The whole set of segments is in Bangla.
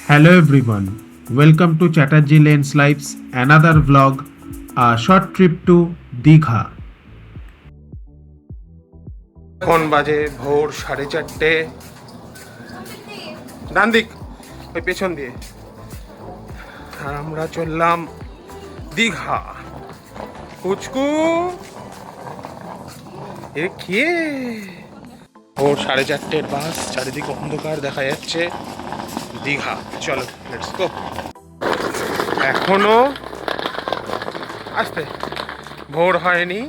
Hello everyone, welcome to Chatterjee Lanes Life's another vlog, a short trip to Digha. এখন বাজে ভোর 4:30। ডান দিক ওই পেছন দিয়ে আর আমরা চললাম দীঘা। কুচকু এ কে ভোর 4:30 বাস, চারিদিকে অন্ধকার দেখা যাচ্ছে। দীঘা চলো, লেটস গো। এখনো আসতে ভোর হয়নি,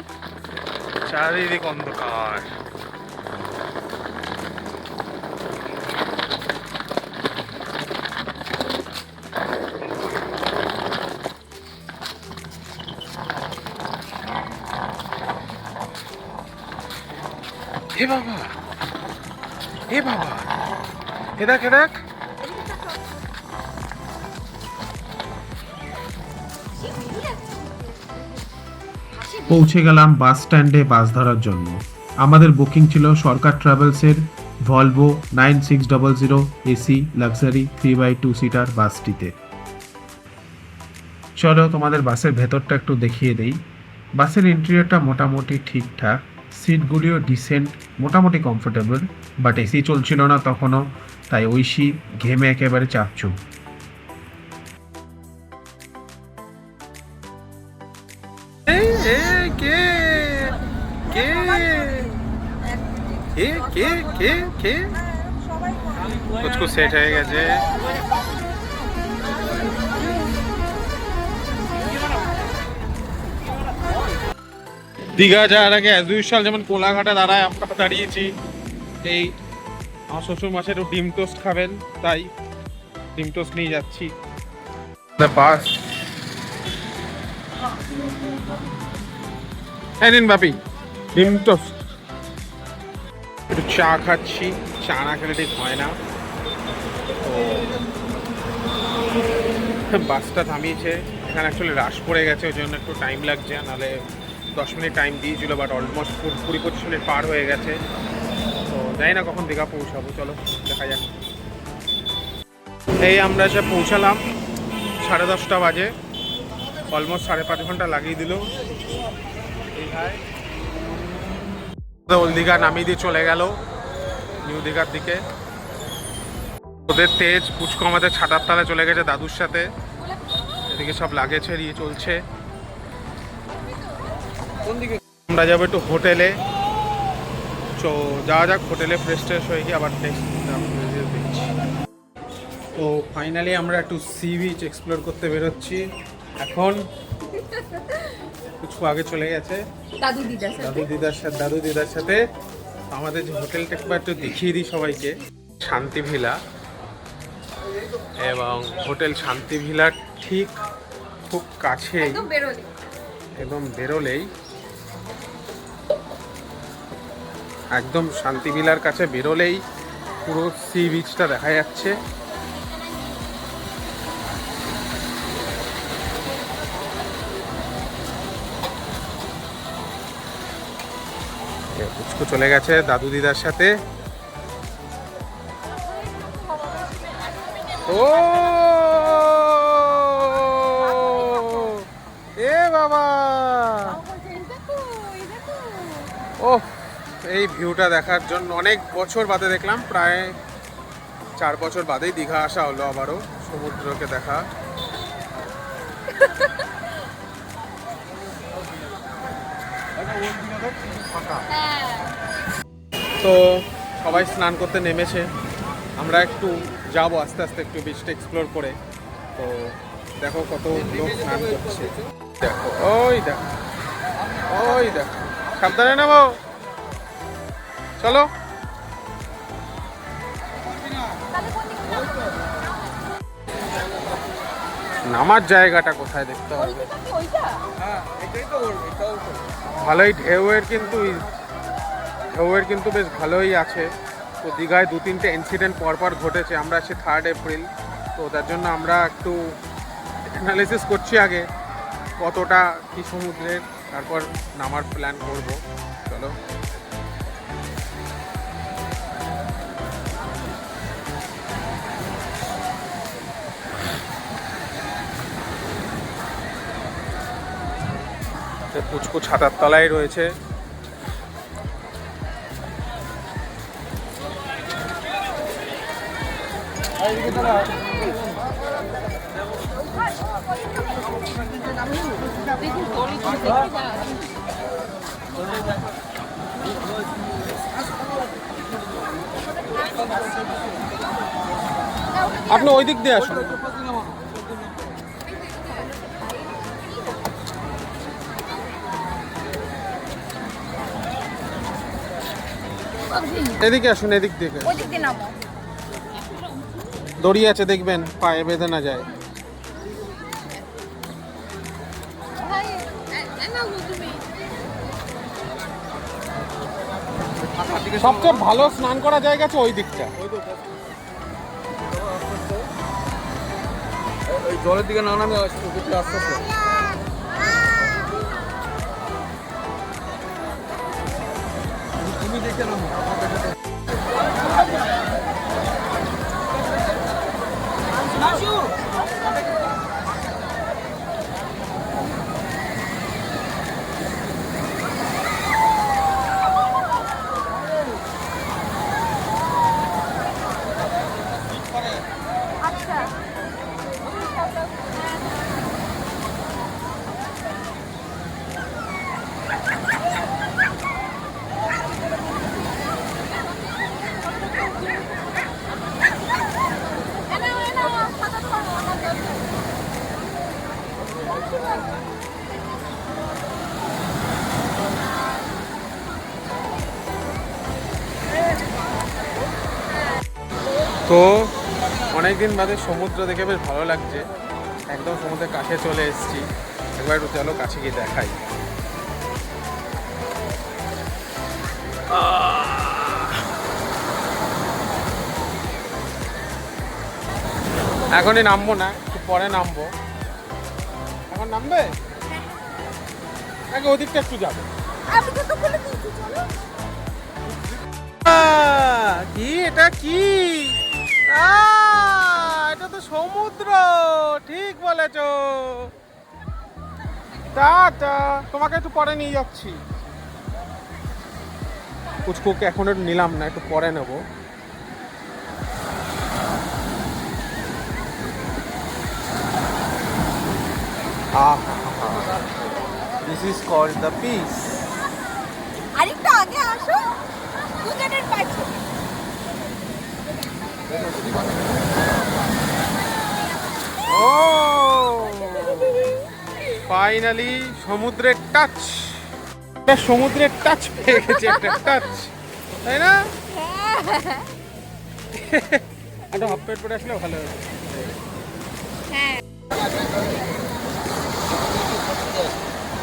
চারিদিক অন্ধকার। হে বাবা, হে বাবা, এ দেখ, এ দেখ। পৌঁছে গেলাম বাস স্ট্যান্ডে বাস ধরার জন্য। আমাদের বুকিং ছিল সরকার ট্রাভেলসের Volvo 9600 AC luxury 3x2 seater বাসটিতে। চলো তোমাদের বাসের ভেতরটা একটু দেখিয়ে দেই। বাসের ইন্টেরিয়রটা মোটামুটি ঠিকঠাক, সিটগুলিও ডিসেন্ট, মোটামুটি কমফোর্টেবল, বাট এসি চলছিল না তখনও, তাই ঐশী ঘেমে একেবারে চাপচুপ। কুচকু সেট হয়ে গেছে। দীঘা যাওয়ার আগে অ্যাজ ইউজুয়াল যেমন কোলাঘাটে দাঁড়ায় আমরা দাঁড়িয়েছি। এই আমার শ্বশুর মাসে একটু ডিম টোস্ট খাবেন, তাই ডিম টোস্ট নিয়ে যাচ্ছি। বাস নিন বাপি, ডিম টোস্ট। একটু চা খাচ্ছি, চা না খেলে ঠিক হয় না। তো বাসটা থামিয়েছে এখানে, অ্যাকচুয়ালি রাশ পড়ে গেছে, ওই জন্য একটু টাইম লাগছে, নাহলে 10 মিনিট টাইম দিয়েছিল, বাট অলমোস্ট 20-25 মিনিট পার হয়ে গেছে। তো জানি না কখন দীঘা পৌঁছাবো, চলো দেখা যাক। এই আমরা এসে পৌঁছালাম 10:30 বাজে, অলমোস্ট 5.5 ঘন্টা লাগিয়ে দিল। ওল্ড দীঘা নামিয়ে দিয়ে চলে গেল নিউ দীঘার দিকে। ওদের তেজ পুচকু আমাদের ছাতার তলায় চলে গেছে দাদুর সাথে, এদিকে সব লাগেজ এড়িয়ে চলছে। আমরা যাবো একটু হোটেলে, তো যাওয়া যাক হোটেলে, ফ্রেশ ট্রেশ হয়ে গিয়ে আবার নেক্সট দেখছি। তো ফাইনালি আমরা একটু সি বিচ এক্সপ্লোর করতে বেরোচ্ছি এখন। কিছু আগে চলে গেছে দাদু দিদার সাথে। আমাদের যে হোটেলটা একটু দেখিয়ে দিই সবাইকে, শান্তি ভিলা। এবং হোটেল শান্তি ভিলার ঠিক খুব কাছেই, একদম বেরোলেই, একদম শান্তি ভিলার কাছে বেরোলেই পুরো সি বিচটা দেখা যাচ্ছে। পুচকু চলে গেছে দাদু দিদার সাথে। ও এ বাবা, ও এই ভিউটা দেখার জন্য অনেক বছর বাদে দেখলাম, প্রায় 4 বছর বাদেই দীঘা আসা হলো আবারও সমুদ্রকে দেখা। তো সবাই স্নান করতে নেমেছে, আমরা একটু যাবো আস্তে আস্তে একটু বিচটা এক্সপ্লোর করে। তো দেখো কত লোক স্নান করছে, দেখো ওই দেখো, ওই দেখো, সাবধানে নামো, চলো। নামার জায়গাটা কোথায় দেখতে হবে, ভালোই ঢেউয়ের কিন্তু বেশ ভালোই আছে। তো দীঘায় 2-3টে ইনসিডেন্ট পরপর ঘটেছে, আমরা আছি 3 এপ্রিল, তো তার জন্য আমরা একটু অ্যানালিসিস করছি আগে কতটা কি সমুদ্রের, তারপর নামার প্ল্যান করব। চলো। পুচকু ছাতার তলায় রয়েছে। আপনি ওই দিক দিয়ে আসুন। এদিকে আসুন, এদিক থেকে। দড়ি আছে দেখবেন, পায়ে বেঁধে না যায়। সবচেয়ে ভালো স্নান করা জায়গা আছে ওই দিকটা। ওই জলের দিকে না নামে আস্তে আস্তে তুমি দেখে নামো। তো অনেকদিন বাদে সমুদ্র দেখে বেশ ভালো লাগছে। একদম সমুদ্রের কাছে চলে এসেছি। একবার একটু চলো কাছে গিয়ে দেখাই। এখনই নামবো না, একটু পরে নামবো। এখন নামবে? আগে ওদিকটা একটু যাবে। কি এটা কি? এটা তো সমুদ্র, ঠিক বলেছ। টাটা, তোমাকে একটু পরে নিয়ে যাচ্ছি। পুচকুকে এখন একটু নিলাম না, একটু পরে নেব। This is called the peace. আরেকটু আগে আসো, দুজনের পাশে। ও ফাইনালি সমুদ্রের টাচ। একটা সমুদ্রের টাচ পেয়ে গেছে, একটা টাচ, তাই না? একটা হাফ প্লেট পরে আসলে ভালো হবে। হ্যাঁ,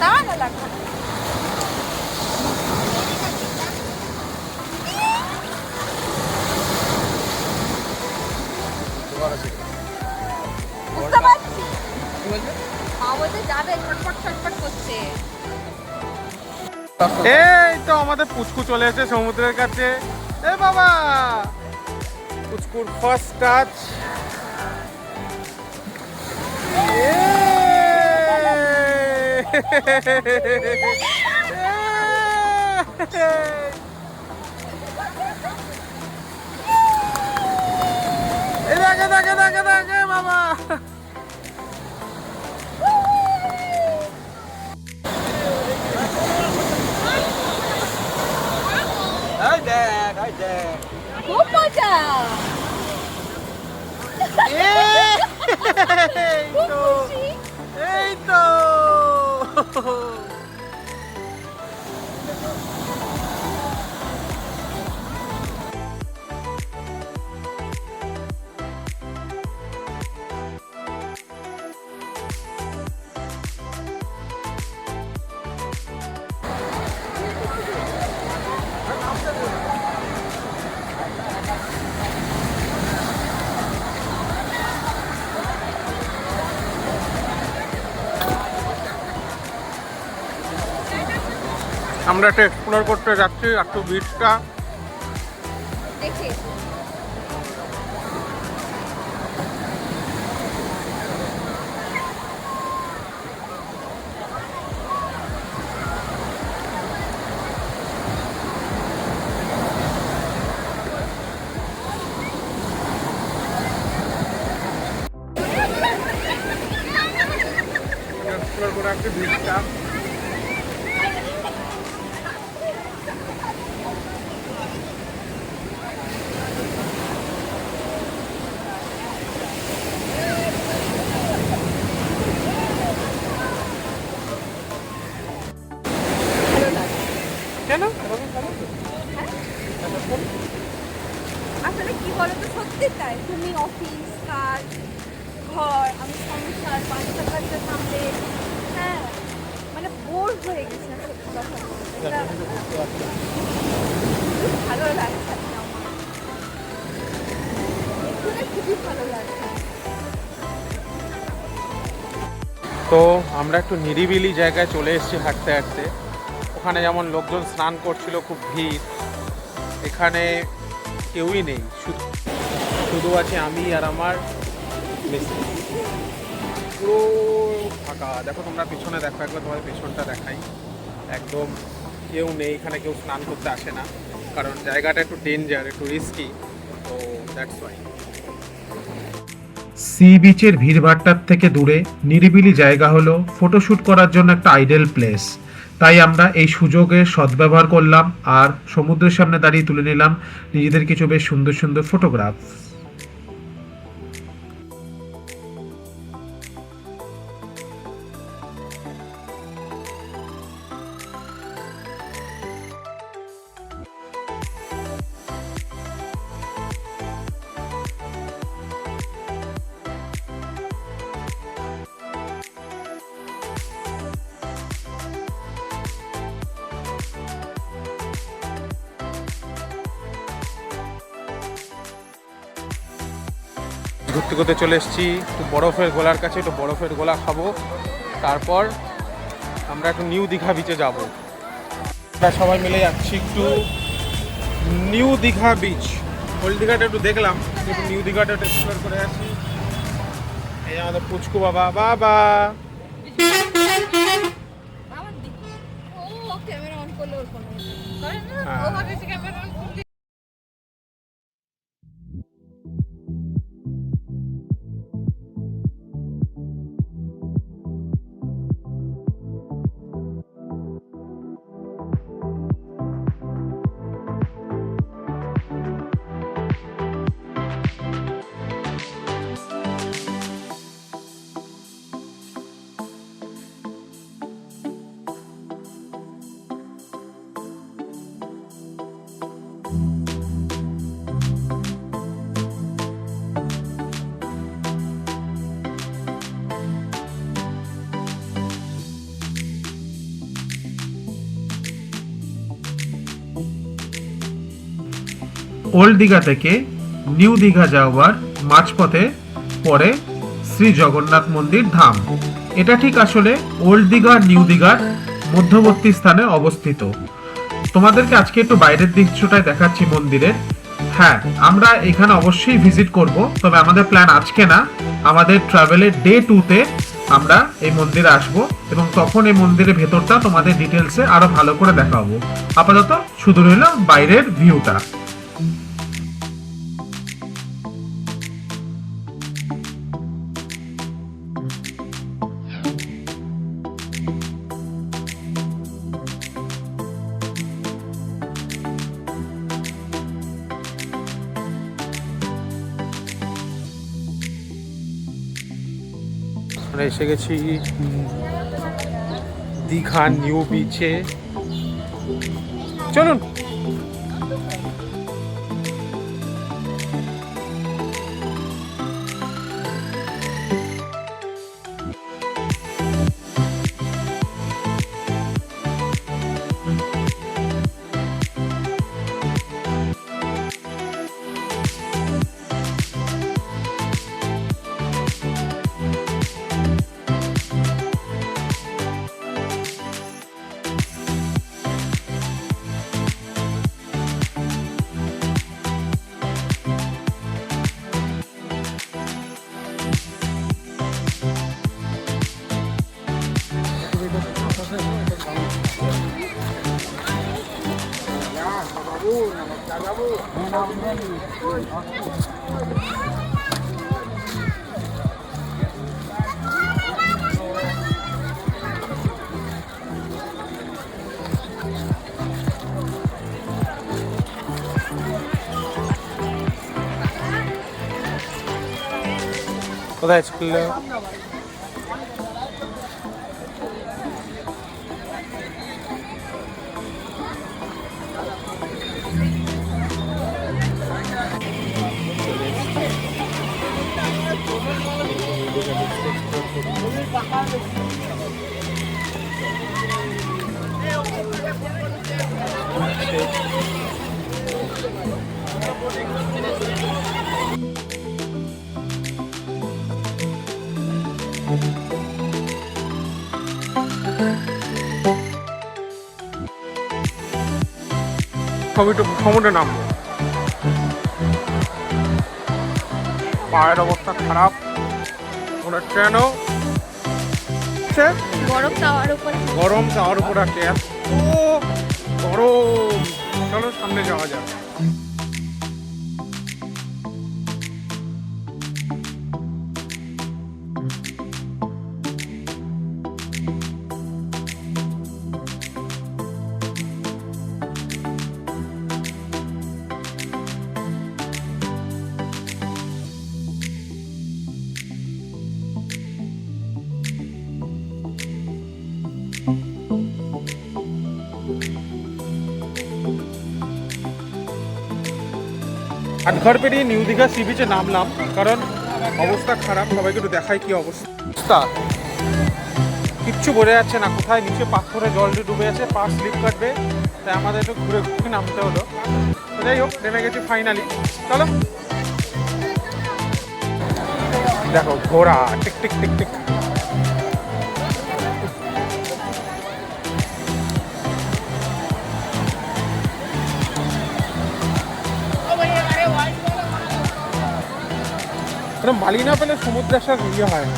দাঁড়ানো লাগবে। বুঝতে পারছি, আমাদের যাবে ছটফট ছটফট করছে। এই তো আমাদের পুচকু চলে এসেছে সমুদ্রের কাছে। এ বাবা, পুচকুর ফার্স্ট টাচ। দেখে দেখে দেখে দেখে বাবা। খুব মজা। এই তো, এই তো। আমরা একটু এক্সপ্লোর করতে যাচ্ছি একটু বিচটা। দেখে একটু ডিস্টার্ব। কেন আসলে কি বলতো, সত্যি তাই। তুমি অফিস কাজ, ঘর, আমি সংসার, বাচ্চা কাচ্চা সামলে, হ্যাঁ মানে বোর হয়ে গেছে না, সত্যি কথা বলতে। এটা খুব ভালো লাগছে আমার, এখানে খুবই ভালো লাগছে। তো আমরা একটু নিরিবিলি জায়গায় চলে এসেছি হাঁটতে হাঁটতে। ওখানে যেমন লোকজন স্নান করছিল, খুব ভিড়, এখানে কেউই নেই, শুধু আছে আমি আর আমার মিস্ত্রি। পুরো ফাঁকা। দেখো তোমরা পিছনে দেখো, একবার তোমাদের পেছনটা দেখাই, একদম কেউ নেই এখানে, কেউ স্নান করতে আসে না, কারণ জায়গাটা একটু ডেঞ্জার, একটু রিস্কি, তো দ্যাটস ওয়াই। সি বিচের ভিড়ভাট্টার থেকে দূরে নিরিবিলি জায়গা হলো ফটোশ্যুট করার জন্য একটা আইডেল প্লেস। তাই আমরা এই সুযোগের সদ্ব্যবহার করলাম আর সমুদ্রের সামনে দাঁড়িয়ে তুলে নিলাম নিজেদের কিছু বেশ সুন্দর সুন্দর ফটোগ্রাফ। ঘুরতে ঘুরতে চলে এসেছি একটু বরফের গোলার কাছে, একটু বরফের গোলা খাবো, তারপর আমরা একটু নিউ দীঘা বিচে যাব। আমরা সবাই মিলে যাচ্ছি একটু নিউ দীঘা বিচ। ওল্ড দীঘাটা একটু দেখলাম, একটু নিউ দীঘাটা একটু এক্সপ্লোর করে আসি। এই আমাদের পুচকু বাবা, বাবা আমার দিকে ও ক্যামেরা অন করলে ওর ফোনে করে না, হ্যাঁ। ও ভাবে যে ক্যামেরা অন করলে। ওল্ড দীঘা থেকে নিউ দীঘা যাওয়ার মাঝপথে পড়ে শ্রী জগন্নাথ মন্দির ধাম। এটা ঠিক আসলে ওল্ড দীঘা আর নিউ দীঘার মধ্যবর্তী স্থানে অবস্থিত। তোমাদেরকে আজকে একটু বাইরের দৃশ্যটাই দেখাচ্ছি মন্দিরের। হ্যাঁ, আমরা এখানে অবশ্যই ভিজিট করব, তবে আমাদের প্ল্যান আজকে না, আমাদের ট্রাভেলের ডে 2-তে আমরা এই মন্দিরে আসব এবং তখন এই মন্দিরের ভেতরটা তোমাদের ডিটেলসে আরো ভালো করে দেখাবো। আপাতত শুধু রইল বাইরের ভিউটা। আমরা এসে গেছি দীঘা নিউ বিচে, চলুন। কোথায় ছিল? সমুদ্রে নামবো। পায়ের অবস্থা খারাপ, ওরা ট্রেনও গরম তাওয়ার উপর গরম তাওয়ার উপর আছে, এত গরম। চলো সামনে যাওয়া যাক। ঘর পেরিয়ে নিউ দীঘা সি বিচে নামলাম, কারণ অবস্থা খারাপ। সবাইকে একটু দেখাই কি অবস্থা। কিচ্ছু বোঝা যাচ্ছে না, কোথায় নিচে পাথরে জল ডুবে আছে, পা স্লিপ কাটবে, তাই আমাদের একটু ঘুরে ঘুরে নামতে হলো। যাই হোক, নেমে গেছি ফাইনালি। চলো দেখো ঘোড়া টিক টিক টিক টিক। বালি না পেলে সমুদ্রে আসার ইয়ে হয় না।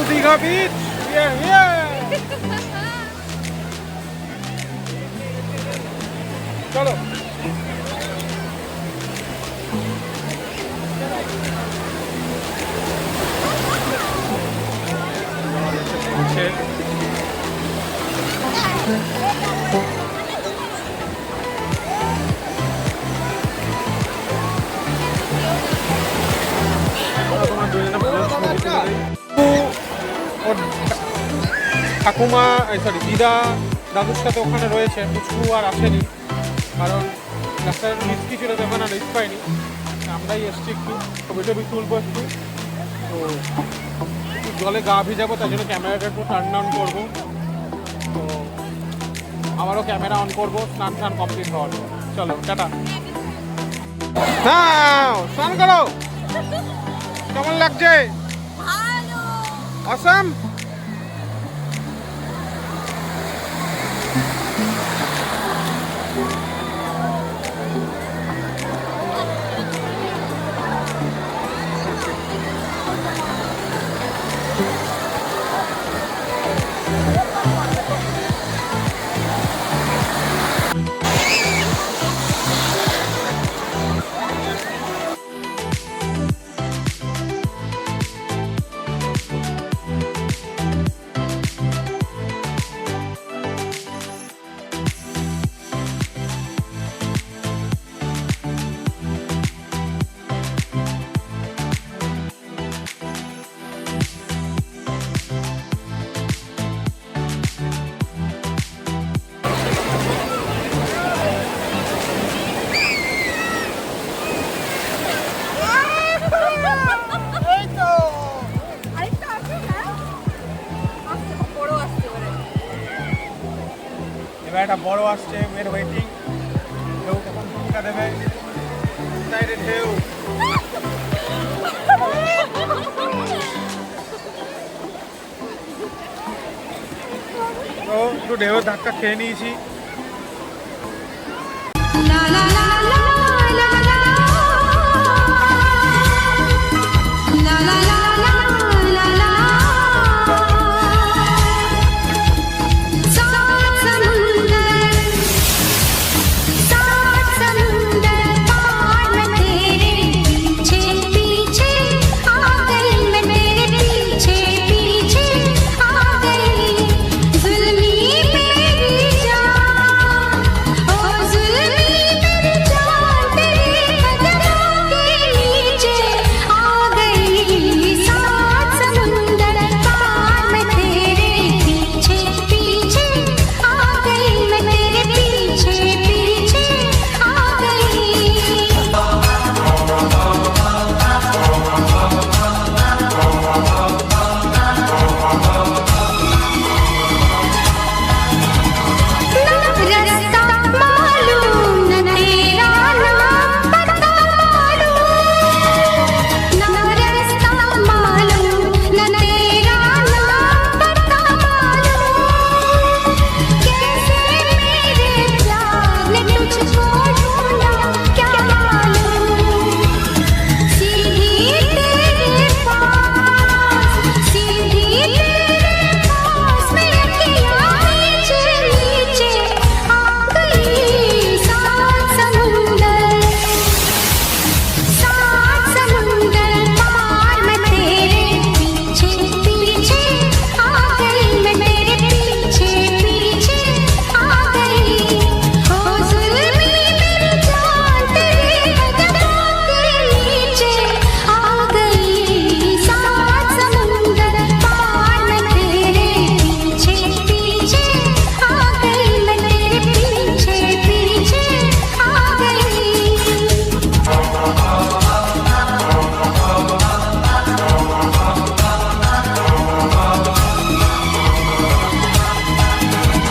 Dীঘা বিচ, চলো। ঠাকুমা দিদা দাদুর সাথে ওখানে রয়েছে, পুচকু আর আসেনি, কারণ রাস্তায় রিস্কি ছিল, তখন আর রিস্ক পাইনি। আমরাই এসছি, একটু ছবি টবি তুলবো, একটু তো জলে গা ভিজাবো, তাই জন্য ক্যামেরাটা একটু টার্ন ডাউন করবো। তো আবারও ক্যামেরা অন করবো স্নান টান কমপ্লিট হওয়ার পর। চলো টাটা। হ্যাঁ, স্নান করো। কেমন লাগছে? অসাম। এবার একটা বড় আসছে, ওয়ের ওয়েটিং। ঢেউ কখন ভূমিকা দেবে, সাইডে ঢেউ। একটু ঢেউয়ের ধাক্কা খেয়ে নিয়েছি। La la la la la la la la la la la सात समुंदर पार मैं तेरे पीछे पीछे आ गई मैं तेरे पीछे पीछे आ गई जुल्मी मेरी जान ओ जुल्मी मेरी जान तेरे कदमों के नीचे आ गई सात समुंदर पार मैं तेरे पीछे पीछे आ गई मैं तेरे पीछे पीछे आ गई रास्ता मालूम न तेरा नाम पता मालूम न रास्ता मालूम न तेरा नाम पता मालूम कैसे मेरे प्यार ने तुझको ढूंढा क्या मालूम सीधी तेरे पास मैं अखियाँ नीचे नीचे आ गई सात समुंदर पार मैं तेरे पीछे पीछे आ गई मैं तेरे पीछे पीछे आ गई ओ जुल्मी मेरी जान तेरे कदमों के नीचे आ गई सात समुंदर पार मैं तेरे पीछे पीछे आ गई मैं तेरे पीछे पीछे आ गई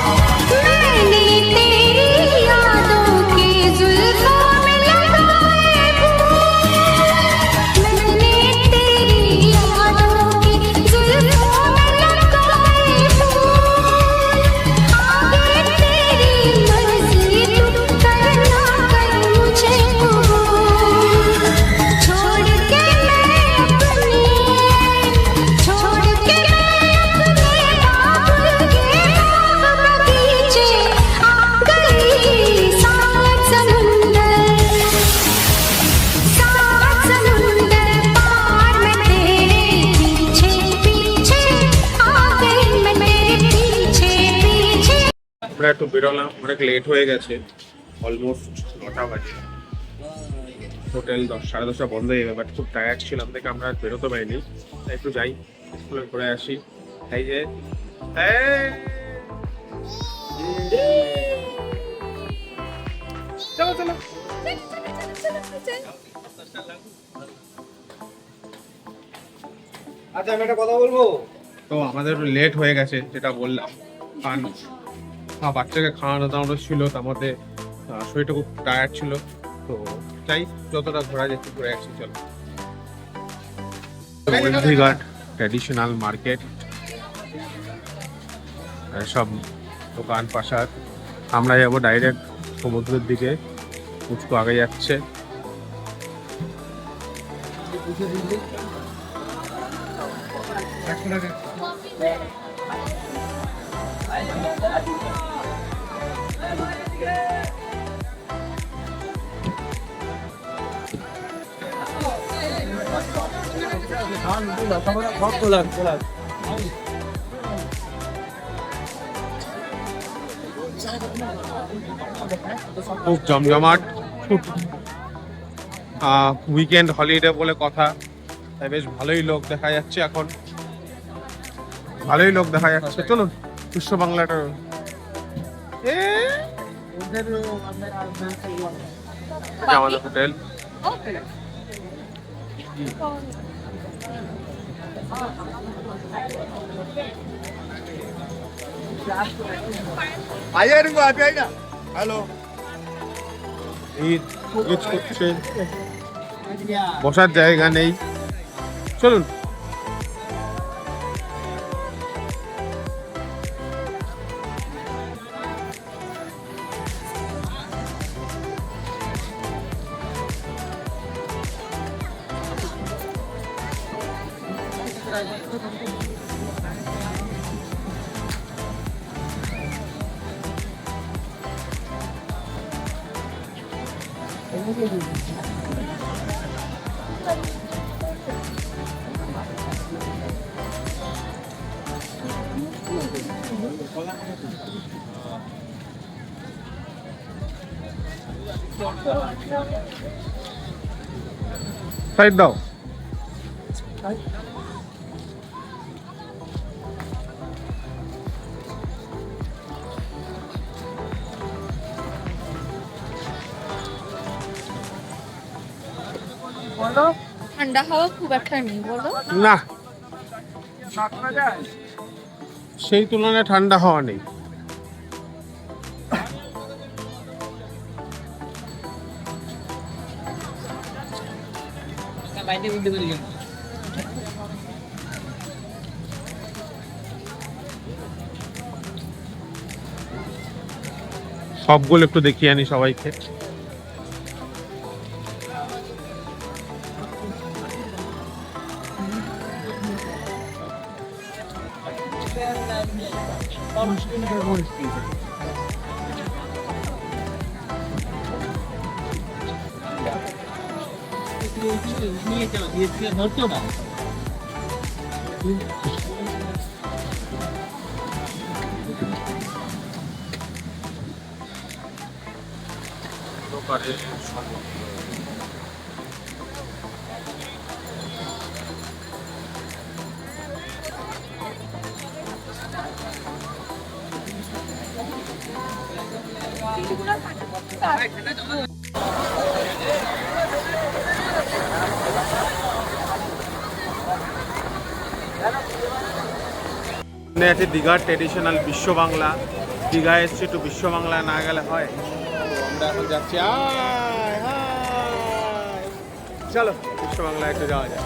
मैंने तेरी यादों के जुल्फों में लगाए फूल मैंने तेरी यादों के जुल्फों में लगाए फूल आगे तेरी मर्जी तू करना कर मुझे कबूल छोड़ के मैं अपने बाबुल के बगीचे आ गई सात समुंदर पार मैं तेरे पीछे पीछे आ गई मैं तेरे पीछे पीछे আমরা একটু বেরোলাম, অনেক লেট হয়ে গেছে, অলমোস্ট 9টা বাজে। হোটেল 10:30 বন্ধ হয়ে যাবে, বাট খুব টায়ার্ড ছিলাম দেখে আমরা আর বেরোতে পারিনি। তাই একটু যাই, এক্সপ্লোর করে আসি। এই যে চলো চলো। আচ্ছা আমি একটা কথা বলবো। তো আমাদের লেট হয়ে গেছে, যেটা বললাম, কারণ বাচ্চাকে খাওয়ানো দাওয়ানো ছিল, তার মধ্যে শরীরটা খুব টায়ার্ড ছিল। তো চাই যতটা ঘোরা যায় একটু ঘুরে আসি, চলো। ওয়েলভিঘাট ট্র্যাডিশনাল মার্কেট, সব দোকান পাশার। আমরা যাবো ডাইরেক্ট সমুদ্রের দিকে, উঁচু আগে যাচ্ছে। খুব জমজমাট, খুব উইকেন্ড হলিডে বলে কথা, তাই বেশ ভালোই লোক দেখা যাচ্ছে এখন, ভালোই লোক দেখা যাচ্ছে। চলুন বিশ্ব বাংলাটা আমাদের হোটেল। হ্যালো ঈদ ঈদ করছে, বসার জায়গা নেই। চলুন সাইড দাও। ঠান্ডা হাওয়া খুব একটা নেই বলো। না, সেই তুলনায় ঠান্ডা হাওয়া নেই। সবগুলো একটু দেখিয়ে আনি সবাইকে। আছে দীঘার ট্রেডিশনাল বিশ্ব বাংলা। দীঘায় এসছে একটু বিশ্ব বাংলা না গেলে হয়। তো আমরা এখন যাচ্ছি, আয় হায়, চলো বিশ্ব বাংলায় একটু যাওয়া যায়।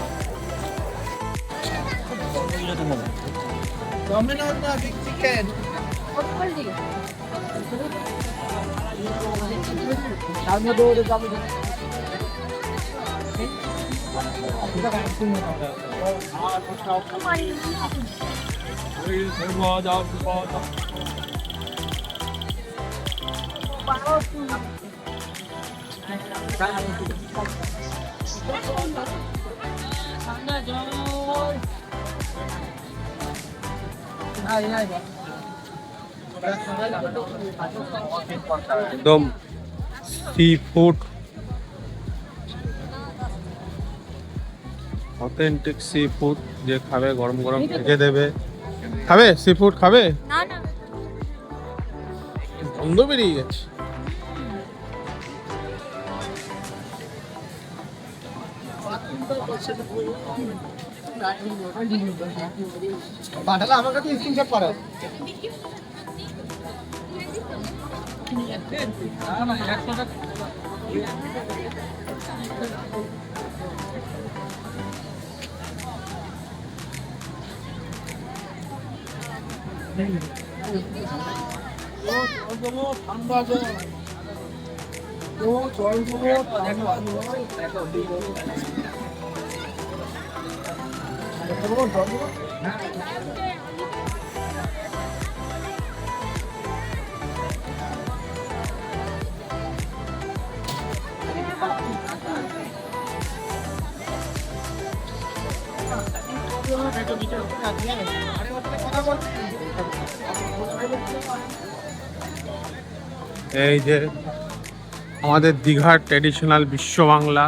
একদম sea food, authentic sea food. যে খাবে গরম গরম ভেজে দেবে। খাবে সি ফুড খাবে? না না, গন্ধ বেরিয়ে গেছে। পাঠালে আমার কাছে স্ক্রিনশট করো। ঠান্ডা জল, ও জল এই যে আমাদের দীঘার ট্র্যাডিশনাল বিশ্ব বাংলা।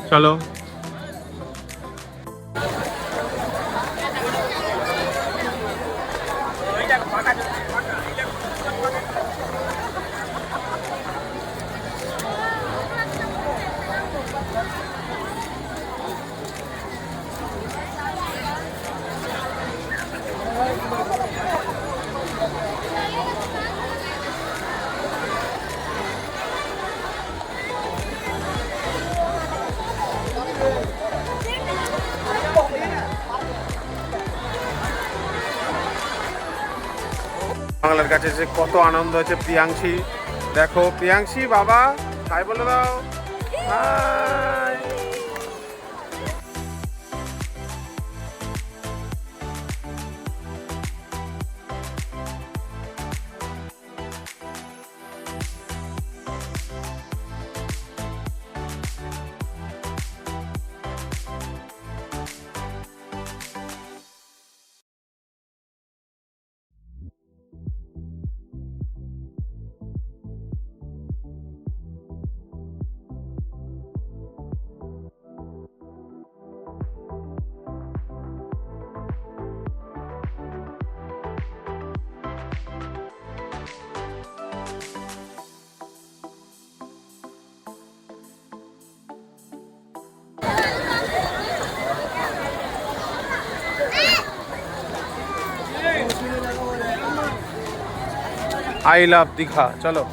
চলো বাংলার কাছে যে কত আনন্দ হচ্ছে। প্রিয়াংশী দেখো, প্রিয়াংশী বাবা হাই বলে দাও। হাই। I love Digha. চলো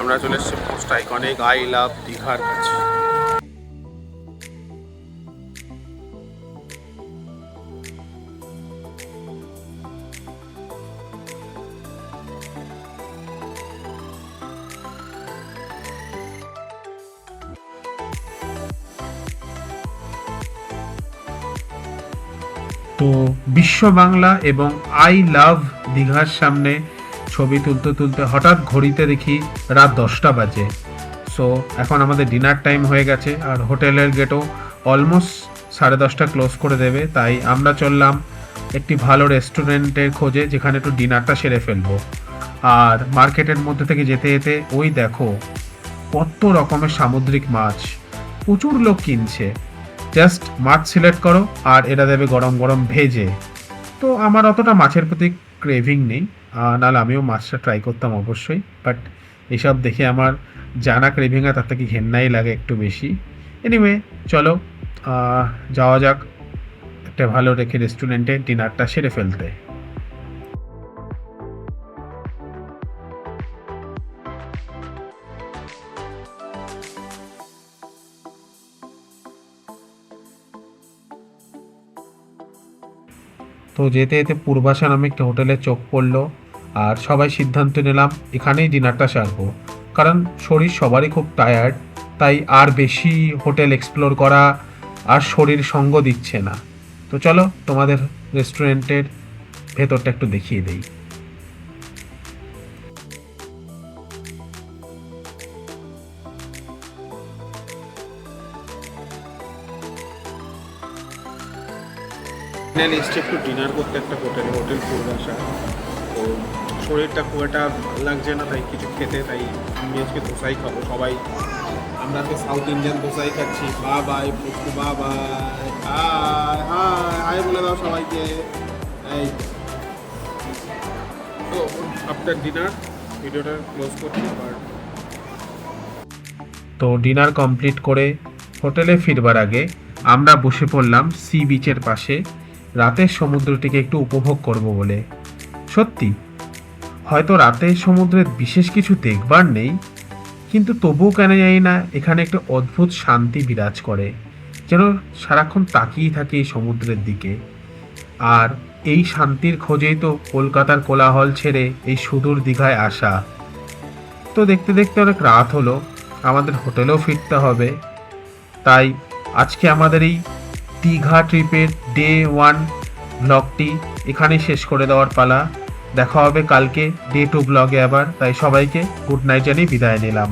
আমরা চলে এসেছি মোস্ট আইকনিক আই লাভ দীঘার কাছে। তো বিশ্ব বাংলা এবং আই লাভ দীঘার সামনে ছবি তুলতে তুলতে হঠাৎ ঘড়িতে দেখি রাত 10টা বাজে। সো এখন আমাদের ডিনার টাইম হয়ে গেছে আর হোটেলের গেটও অলমোস্ট 10:30 ক্লোজ করে দেবে। তাই আমরা চললাম একটি ভালো রেস্টুরেন্টের খোঁজে যেখানে একটু ডিনারটা সেরে ফেলবো। আর মার্কেটের মধ্যে থেকে যেতে যেতে ওই দেখো কত রকমের সামুদ্রিক মাছ, প্রচুর লোক কিনছে। জাস্ট মাছ সিলেক্ট করো আর এরা দেবে গরম গরম ভেজে। তো আমার অতটা মাছের প্রতি ক্রেভিং নেই, নাহলে আমিও মাছটা ট্রাই করতাম অবশ্যই, বাট এসব দেখে আমার জানা ক্রেভিং আর তার থেকে ঘেন্নাই লাগে একটু বেশি। এনিওয়ে চলো যাওয়া যাক একটা ভালো রেখে রেস্টুরেন্টে ডিনারটা সেরে ফেলতে। তো যেতে যেতে পূর্বাশা নামে একটা হোটেলে চোখ পড়লো আর সবাই সিদ্ধান্ত নিলাম এখানেই ডিনারটা সারবো, কারণ শরীর সবারই খুব টায়ার্ড। তাই আর বেশি হোটেল এক্সপ্লোর করা আর শরীর সঙ্গ দিচ্ছে না। তো চলো তোমাদের রেস্টুরেন্টের ভেতরটা একটু দেখিয়ে দেই। ফাইনালি এসছি একটু ডিনার করতে একটা হোটেল পূর্বাশা। তো শরীরটা খুব একটা ভালো লাগছে না, তাই কিছু খেতে, তাই আমি আজকে দোসাই খাবো। সবাই আমরা তো সাউথ ইন্ডিয়ান দোসাই খাচ্ছি। বাই পুচকু বাই, হাই হাই হাই বলে দাও সবাইকে। এই তো আফটার ডিনার ভিডিওটা ক্লোজ করছি আবার। তো ডিনার কমপ্লিট করে হোটেলে ফিরবার আগে আমরা বসে পড়লাম সি বিচের পাশে রাতের সমুদ্রটিকে একটু উপভোগ করব বলে। সত্যি হয়তো রাতের সমুদ্রের বিশেষ কিছু দেখবার নেই, কিন্তু তবুও কেন জানি না এখানে একটা অদ্ভুত শান্তি বিরাজ করে, যেন সারাক্ষণ তাকিয়ে থাকে এই সমুদ্রের দিকে। আর এই শান্তির খোঁজেই তো কলকাতার কোলাহল ছেড়ে এই সুদূর দীঘায় আসা। তো দেখতে দেখতে অনেক রাত হলো, আমাদের হোটেলেও ফিরতে হবে। তাই আজকে আমাদের এই দীঘা ট্রিপের ডে 1 ব্লগটি এখানেই শেষ করে দেওয়ার পালা। দেখা হবে কালকে ডে 2 ব্লগে আবার। তাই সবাইকে গুড নাইট জানিয়ে বিদায় নিলাম।